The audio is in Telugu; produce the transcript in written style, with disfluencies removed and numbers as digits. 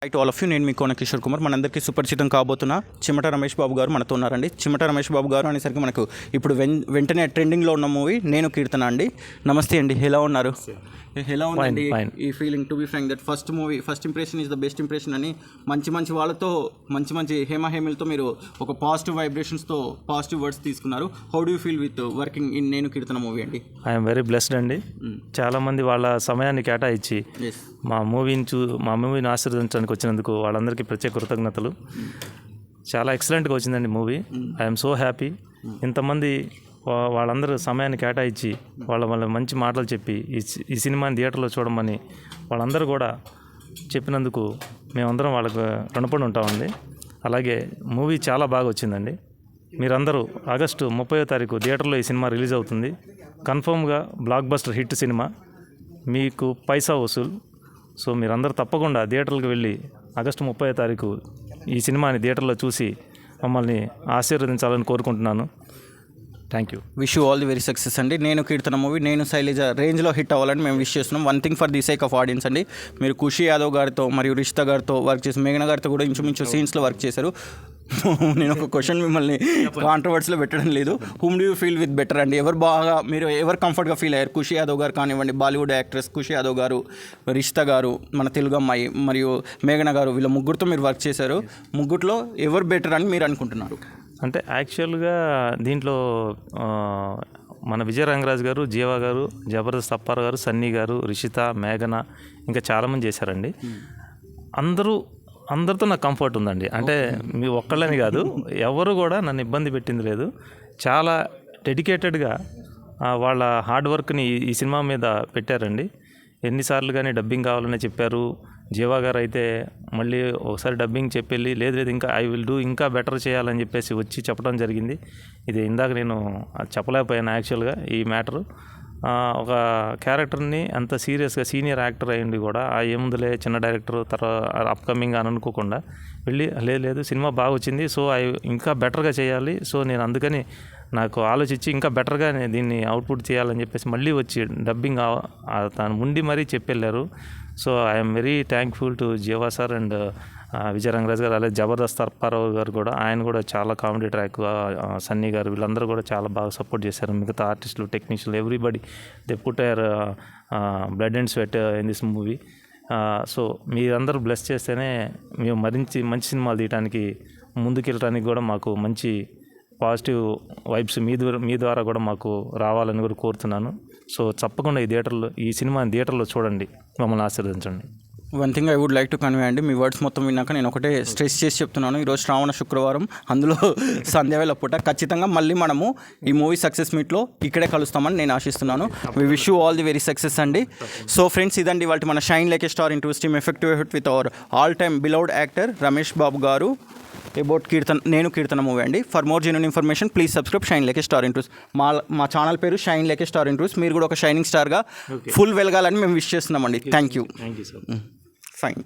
To all of you. నేను మీ కోన కిషోర్ కుమార్. మనందరికీ సుపరిచితం కాబోతున్న చిమట రమేష్ బాబు గారు మనతో ఉన్నారండి. చిమట రమేష్ బాబు గారు అనేసరికి మనకు ఇప్పుడు వెంటనే ట్రెండింగ్లో ఉన్న మూవీ నేను కీర్తన అండి. నమస్తే అండి, ఎలా ఉన్నారు? ఎలా ఉందండి ఈ feeling? To be frank that first impression is the best impression అని మంచి వాళ్ళతో మంచి హేమహేమిలతో మీరు ఒక పాజిటివ్ వైబ్రేషన్స్తో పాజిటివ్ వర్డ్స్ తీసుకున్నారు. How do you feel with working in Nenu Keerthana movie అండి? ఐఎమ్ వెరీ బ్లెస్డ్ అండి. చాలామంది వాళ్ళ సమయాన్ని కేటాయించి మా మూవీని ఆశీర్వదించడానికి వచ్చినందుకు వాళ్ళందరికీ ప్రత్యేక కృతజ్ఞతలు. చాలా ఎక్సలెంట్గా వచ్చిందండి మూవీ. I'm so happy. ఇంతమంది వాళ్ళందరూ సమయాన్ని కేటాయించి వాళ్ళ మంచి మాటలు చెప్పి ఈ సినిమాని థియేటర్లో చూడమని వాళ్ళందరూ కూడా చెప్పినందుకు మేమందరం వాళ్ళకు రుణపడి ఉంటామండి. అలాగే మూవీ చాలా బాగా వచ్చిందండి. మీరందరూ ఆగస్టు 30వ తారీఖు థియేటర్లో ఈ సినిమా రిలీజ్ అవుతుంది. కన్ఫర్మ్గా బ్లాక్ బస్టర్ హిట్ సినిమా, మీకు పైసా వసూల్. సో మీరందరూ తప్పకుండా థియేటర్లకు వెళ్ళి ఆగస్టు 30వ తారీఖు ఈ సినిమాని థియేటర్లో చూసి మమ్మల్ని ఆశీర్వదించాలని కోరుకుంటున్నాను. Thank you. Wish you all the very success అండి. నేను కీర్తన మూవీ నేను శైలజ రేంజ్లో హిట్ అవ్వాలని మేము విష్ చేస్తున్నాం. One thing for the sake of audience అండి, మీరు ఖుషి యాదవ్ గారితో మరియు రిషిత గారితో వర్క్ చేసి మేఘన గారితో కూడా ఇంచుమించు సీన్స్లో వర్క్ చేశారు. నేను ఒక క్వశ్చన్ మిమ్మల్ని కాంట్రవర్సీలో పెట్టడం లేదు. Whom do you feel with better అండి? మీరు ఎవరు కంఫర్ట్గా ఫీల్ అయ్యారు? ఖుషి యాదవ్ గారు కానివ్వండి, బాలీవుడ్ యాక్ట్రెస్ ఖుషి యాదవ్ గారు, రిషిత గారు, మన తెలుగు అమ్మాయి మరియు మేఘన గారు, వీళ్ళ ముగ్గురితో మీరు వర్క్ చేశారు. ముగ్గురులో ఎవరు బెటర్ అని మీరు అనుకుంటున్నారు? అంటే యాక్చువల్గా దీంట్లో మన విజయ రంగరాజ్ గారు, జీవా గారు, జబర్దస్త్ అప్పారావు గారు, సన్నీ గారు, రిషిత, మేఘన ఇంకా చాలామంది చేశారండి. అందరితో నాకు కంఫర్ట్ ఉందండి. అంటే మీ ఒక్కళ్ళని కాదు, ఎవరు కూడా నన్ను ఇబ్బంది పెట్టింది లేదు. చాలా డెడికేటెడ్గా వాళ్ళ హార్డ్ వర్క్ని ఈ సినిమా మీద పెట్టారండి. ఎన్నిసార్లు కానీ డబ్బింగ్ కావాలని చెప్పారు. జీవా గారు అయితే మళ్ళీ ఒకసారి డబ్బింగ్ చెప్పెళ్ళి లేదు ఇంకా ఐ విల్ డూ ఇంకా బెటర్ చేయాలని చెప్పేసి వచ్చి చెప్పడం జరిగింది. ఇది ఇందాక నేను చెప్పలేకపోయాను యాక్చువల్గా ఈ మ్యాటరు. ఒక క్యారెక్టర్ని అంత సీరియస్గా సీనియర్ యాక్టర్ అయ్యింది కూడా ఏముందులే చిన్న డైరెక్టర్ తర్వాత అప్కమింగ్ అని అనుకోకుండా వెళ్ళి లేదు సినిమా బాగా వచ్చింది, సో ఇంకా బెటర్గా చేయాలి, సో నేను అందుకని నాకు ఆలోచించి ఇంకా బెటర్గా దీన్ని అవుట్పుట్ చేయాలని చెప్పేసి మళ్ళీ వచ్చి డబ్బింగ్ తను ఉండి మరీ చెప్పెళ్ళారు. So I'm very thankful to Jeeva sir and Vijaya Rangaraj garu. అలాగే జబర్దస్త్ అప్పారావు గారు కూడా, ఆయన కూడా చాలా కామెడీ ట్రాక్, సన్నీ గారు, వీళ్ళందరూ కూడా చాలా బాగా సపోర్ట్ చేశారు. మిగతా ఆర్టిస్టులు, టెక్నీషియన్లు, everybody they put your blood and sweat in this movie. So మీరందరూ బ్లెస్ చేస్తేనే మేము మంచి సినిమాలు తీయడానికి ముందుకెళ్ళడానికి కూడా మాకు మంచి పాజిటివ్ వైబ్స్ మీ ద్వారా కూడా మాకు రావాలని కూడా కోరుతున్నాను. సో తప్పకుండా ఈ సినిమాని థియేటర్లో చూడండి, మమ్మల్ని ఆశీర్వదించండి. One thing I would like to convey అండి, మీ వర్డ్స్ మొత్తం విన్నాక నేను ఒకటే స్ట్రెస్ చేసి చెప్తున్నాను. ఈరోజు శ్రావణ శుక్రవారం, అందులో సంధ్యావేళ పూట ఖచ్చితంగా మళ్ళీ మనము ఈ మూవీ సక్సెస్ మీట్లో ఇక్కడే కలుస్తామని నేను ఆశిస్తున్నాను. We wish you all the very success అండి. సో ఫ్రెండ్స్, ఇదండి వాళ్ళ మన shine like a star into steam effective hit with our all time beloved actor Ramesh Babu garu about నేను కీర్తన మూవీ అండి. For more genuine information please subscribe shine like a star ఇంటూస్. మా ఛానల్ పేరు షైన్ లైక్ ఏ స్టార్ ఇంటూస్. మీరు కూడా ఒక షైనింగ్ స్టార్గా ఫుల్ వెలగాలని మేము విష్ చేస్తున్నామండి. Thank you. సార్. ఫైన్.